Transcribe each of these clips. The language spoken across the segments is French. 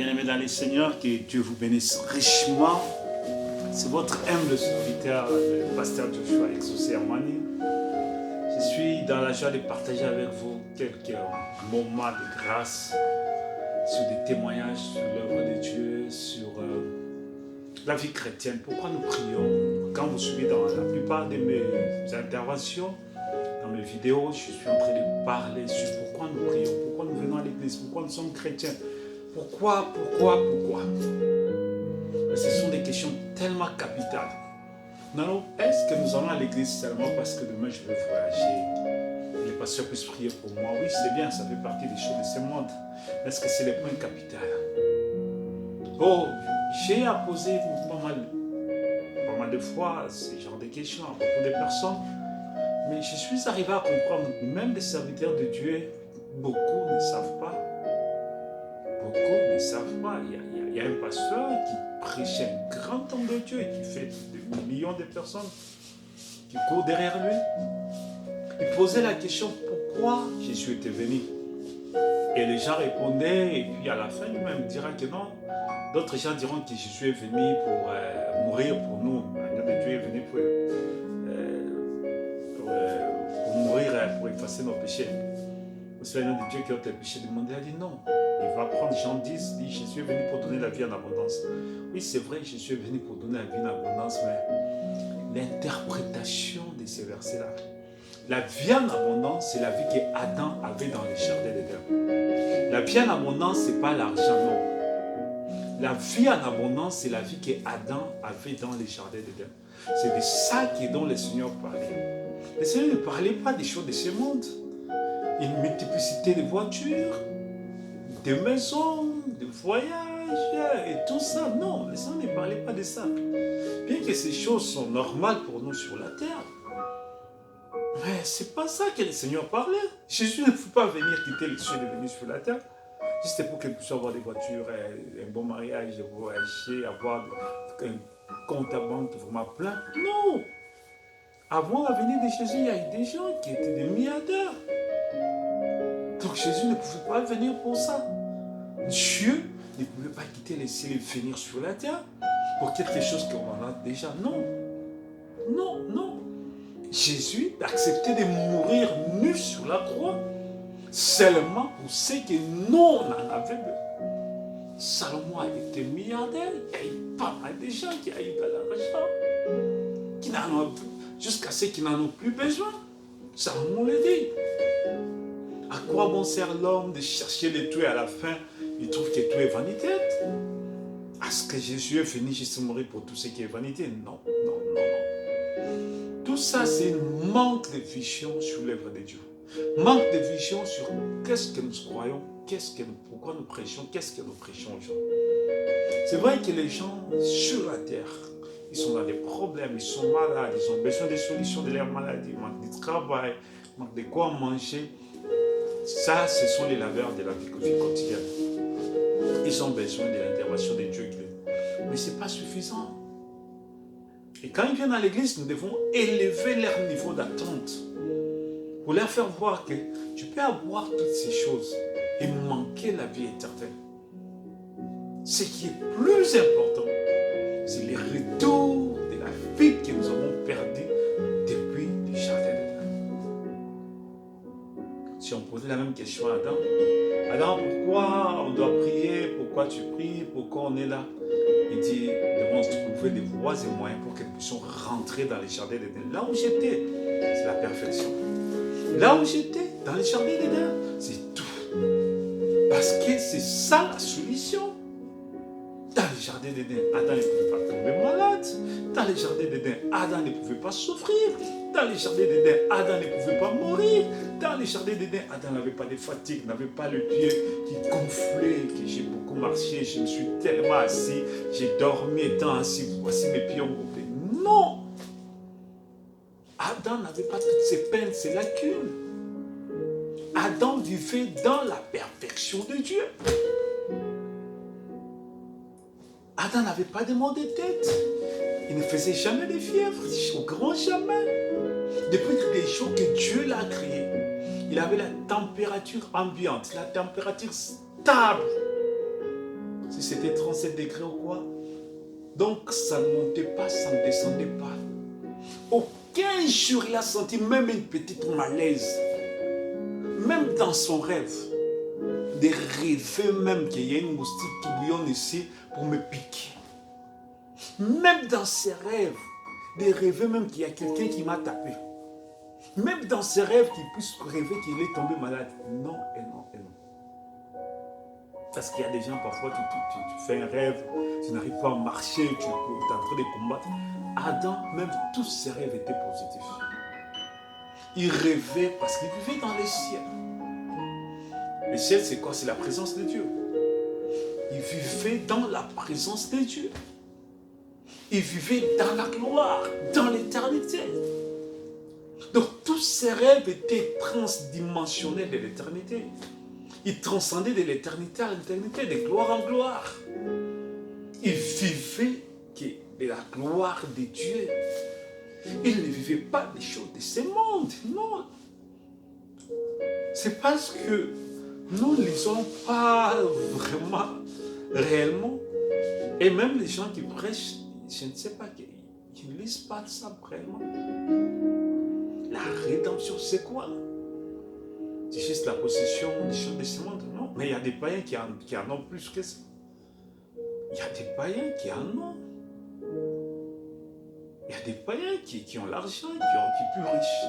Bien-aimés dans les Seigneurs, que Dieu vous bénisse richement. C'est votre humble serviteur, le pasteur Joshua Exaucé Armani. Je suis dans la joie de partager avec vous quelques moments de grâce sur des témoignages sur l'œuvre de Dieu, sur la vie chrétienne. Pourquoi nous prions? Quand vous suivez dans la plupart de mes interventions, dans mes vidéos, je suis en train de parler sur pourquoi nous prions, pourquoi nous venons à l'église, pourquoi nous sommes chrétiens. Pourquoi? Ce sont des questions tellement capitales. Non, est-ce que nous allons à l'église seulement parce que demain je veux voyager? Les pasteurs puissent prier pour moi. Oui, c'est bien, ça fait partie des choses de ce monde. Mais est-ce que c'est le point capital? Oh, j'ai posé pas mal de fois ce genre de questions à beaucoup de personnes. Mais je suis arrivé à comprendre que même les serviteurs de Dieu, beaucoup ne savent pas. Beaucoup ne savent pas. Il y a un pasteur qui prêche un grand homme de Dieu et qui fait des millions de personnes qui courent derrière lui. Il posait la question pourquoi Jésus était venu. Et les gens répondaient, et puis à la fin lui-même dira que non. D'autres gens diront que Jésus est venu pour mourir pour nous. L'agneau de Dieu est venu pour mourir, pour effacer nos péchés. C'est l'agneau de Dieu qui ôte les péchés du monde. Il a dit non. Il va prendre Jean 10, dit Jésus est venu pour donner la vie en abondance. Oui, c'est vrai, Jésus est venu pour donner la vie en abondance, mais l'interprétation de ces versets-là, la vie en abondance, c'est la vie qu'Adam avait dans le jardin d'Éden. La vie en abondance, ce n'est pas l'argent, non. La vie en abondance, c'est la vie qu'Adam avait dans le jardin d'Éden. C'est de ça dont le Seigneur parlait. Le Seigneur ne parlait pas des choses de ce monde. Une multiplicité de voitures, de maisons, de voyages et tout ça. Non, le Seigneur ne parlait pas de ça. Bien que ces choses sont normales pour nous sur la terre, mais ce n'est pas ça que le Seigneur parlait. Jésus ne pouvait pas venir quitter les cieux et venir sur la terre. Juste pour qu'il puisse avoir des voitures, un bon mariage, voyager, avoir un compte à banque vraiment plein. Non! Avant la venue de Jésus, il y a eu des gens qui étaient des milliardaires. Donc Jésus ne pouvait pas venir pour ça. Dieu ne pouvait pas quitter les cieux et venir sur la terre pour quelque chose qu'on en a déjà. Non. Jésus acceptait de mourir nu sur la croix seulement pour ce que nous on en avait besoin. Salomon a été milliardaire, il y a eu pas mal de gens qui ont eu de l'argent, qui n'en ont jusqu'à ceux qui n'en ont plus besoin. Salomon le dit. À quoi bon sert l'homme de chercher le tout et à la fin, il trouve que tout est vanité? Est-ce que Jésus est venu juste mourir pour tout ce qui est vanité? Non. Tout ça, c'est un manque de vision sur l'œuvre de Dieu. Manque de vision sur qu'est-ce que nous croyons, pourquoi nous prêchons, qu'est-ce que nous prêchons aux gens. C'est vrai que les gens sur la terre, ils sont dans des problèmes, ils sont malades, ils ont besoin de solutions de leur maladie, ils manquent de travail, ils manquent de quoi manger. Ça, ce sont les laveurs de la vie quotidienne. Ils ont besoin de l'intervention de Dieu. Mais ce n'est pas suffisant. Et quand ils viennent à l'église, nous devons élever leur niveau d'attente pour leur faire voir que tu peux avoir toutes ces choses et manquer la vie éternelle. Ce qui est plus important, c'est le retour de la vie que nous avons perdue depuis le jardin d'Éden. Si on posait la même question à Adam, Adam, pourquoi on doit prier? Pourquoi tu pries? Pourquoi on est là? Il dit, nous devons trouver des voies et moyens pour que nous puissions rentrer dans les jardins d'Éden. Là où j'étais, c'est la perfection. Là où j'étais, dans les jardins d'Éden, c'est tout. Parce que c'est ça la solution. Dans les jardins d'Éden, Adam ne pouvait pas tomber malade. Dans les jardins d'Éden, Adam ne pouvait pas souffrir. Dans les jardins d'Éden, Adam ne pouvait pas mourir. Dans les jardins d'Éden, Adam n'avait pas de fatigue, n'avait pas le pied qui gonflait, que j'ai beaucoup marché, je me suis tellement assis, j'ai dormi étant assis, voici mes pieds ont gonflé. Non! Adam n'avait pas toutes ces peines, ces lacunes. Adam vivait dans la perfection de Dieu. Adam n'avait pas de maux de tête. Il ne faisait jamais de fièvre, au grand jamais. Depuis les jours que Dieu l'a créé, il avait la température ambiante, la température stable. c'était 37 degrés ou quoi. Donc ça ne montait pas, ça ne descendait pas. Aucun jour il a senti même une petite malaise. Même dans son rêve. De rêver même qu'il y a une moustique qui bouillonne ici pour me piquer. Même dans ses rêves. De rêver même qu'il y a quelqu'un qui m'a tapé. Même dans ses rêves qu'il puisse rêver qu'il est tombé malade. Non et non et non. Parce qu'il y a des gens parfois, tu fais un rêve, tu n'arrives pas à marcher, tu es en train de combattre. Adam, même tous ses rêves étaient positifs. Il rêvait parce qu'il vivait dans les ciels. Le ciel, c'est quoi? C'est la présence de Dieu. Il vivait dans la présence de Dieu. Il vivait dans la gloire, dans l'éternité. Donc tous ses rêves étaient transdimensionnels de l'éternité. Il transcendait de l'éternité à l'éternité, de gloire en gloire. Il vivait de la gloire de Dieu. Il ne vivait pas des choses de ce monde, non. C'est parce que nous ne lisons pas vraiment, réellement. Et même les gens qui prêchent, je ne sais pas, qui ne lisent pas ça réellement. La rédemption, c'est quoi? C'est juste la possession des choses de ce monde? Non. Mais il y a des païens qui en ont plus que ça. Il y a des païens qui en ont. Il y a des païens qui ont l'argent, qui sont plus riches.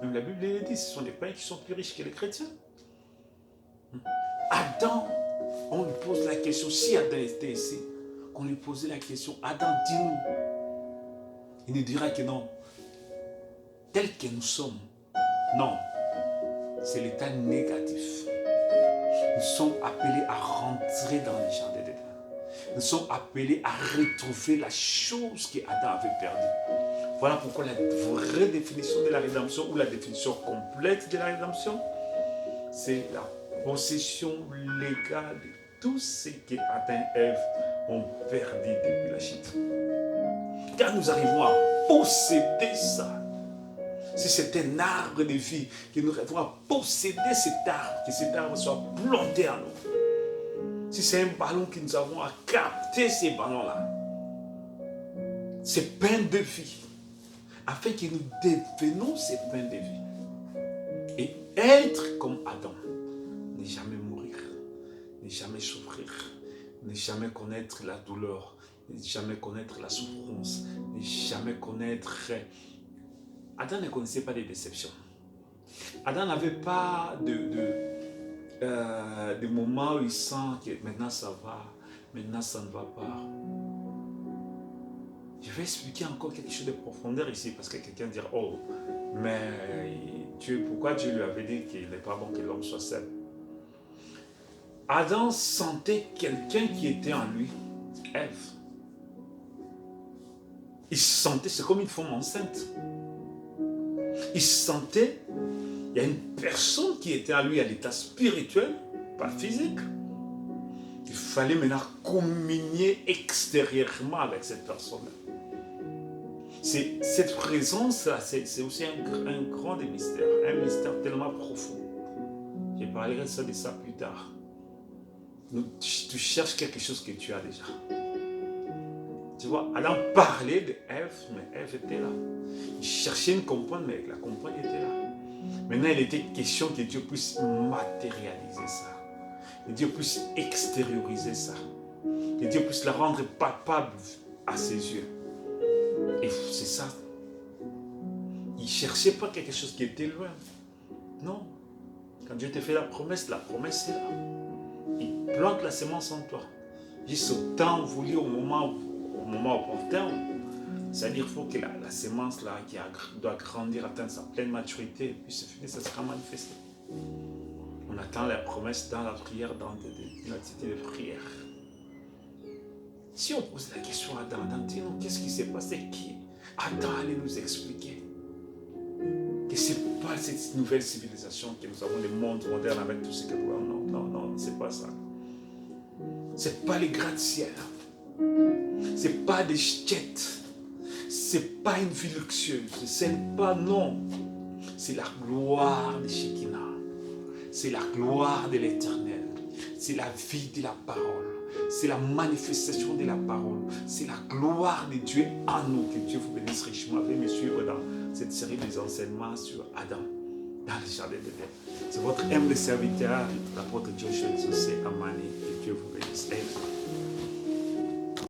Même la Bible le dit, ce sont des païens qui sont plus riches que les chrétiens. Adam, on lui pose la question, si Adam était ici, qu'on lui posait la question, Adam, dis-nous. Il nous dira que non. Tel que nous sommes, non. C'est l'état négatif. Nous sommes appelés à rentrer dans les jardins d'Éden. Nous sommes appelés à retrouver la chose qu'Adam avait perdue. Voilà pourquoi la vraie définition de la rédemption, ou la définition complète de la rédemption, c'est la possession légale de tout ce que Adam et Ève ont perdu depuis la chute. Car nous arrivons à posséder ça. Si c'est un arbre de vie, que nous arrivons à posséder cet arbre, que cet arbre soit planté en nous. Si c'est un ballon que nous avons à capter ces ballons-là, ces pains de vie, afin que nous devenions ces pains de vie. Et être comme Adam, ne jamais mourir, ne jamais souffrir, ne jamais connaître la douleur, ne jamais connaître la souffrance, ne jamais connaître... Adam ne connaissait pas les déceptions. Adam n'avait pas de moments où il sent que maintenant ça va, maintenant ça ne va pas. Je vais expliquer encore quelque chose de profondeur ici, parce que quelqu'un dira, oh, mais pourquoi Dieu lui avait dit qu'il n'est pas bon que l'homme soit seul? Adam sentait quelqu'un qui était en lui, Ève. Il sentait, c'est comme une femme enceinte. Il sentait, il y a une personne qui était en lui à l'état spirituel, pas physique. Il fallait maintenant communier extérieurement avec cette personne-là. Cette présence-là, c'est aussi un grand mystère, un mystère tellement profond. Je parlerai de ça plus tard. Tu cherches quelque chose que tu as déjà. Tu vois, Adam parlait d'Ève, mais Ève était là. Il cherchait une compagne, mais la compagne était là. Maintenant, il était question que Dieu puisse matérialiser ça. Que Dieu puisse extérioriser ça. Que Dieu puisse la rendre palpable à ses yeux. Et c'est ça. Il ne cherchait pas quelque chose qui était loin. Non. Quand Dieu te fait la promesse est là. Il plante la semence en toi. Juste au temps voulu, au moment opportun. C'est-à-dire qu'il faut que la semence là, qui doit grandir, atteindre sa pleine maturité, et puis c'est fini, ça sera manifesté. On attend la promesse dans la prière, dans une attitude de prière. Si on pose la question à Adam, dis-nous, qu'est-ce qui s'est passé? Adam allait nous expliquer que ce n'est pas cette nouvelle civilisation que nous avons, le monde moderne avec tout ce que nous avons. Non, c'est pas ça. Ce n'est pas les gratte-ciel. Ce n'est pas des jets. Ce n'est pas une vie luxueuse. Ce n'est pas, non. C'est la gloire de Shekinah. C'est la gloire de l'Éternel. C'est la vie de la parole. C'est la manifestation de la parole. C'est la gloire de Dieu en nous. Que Dieu vous bénisse richement. Venez me suivre dans cette série des enseignements sur Adam dans le jardin d'Éden. C'est votre humble serviteur, l'apôtre Joshua Zosé Amani. Que Dieu vous bénisse. Amen.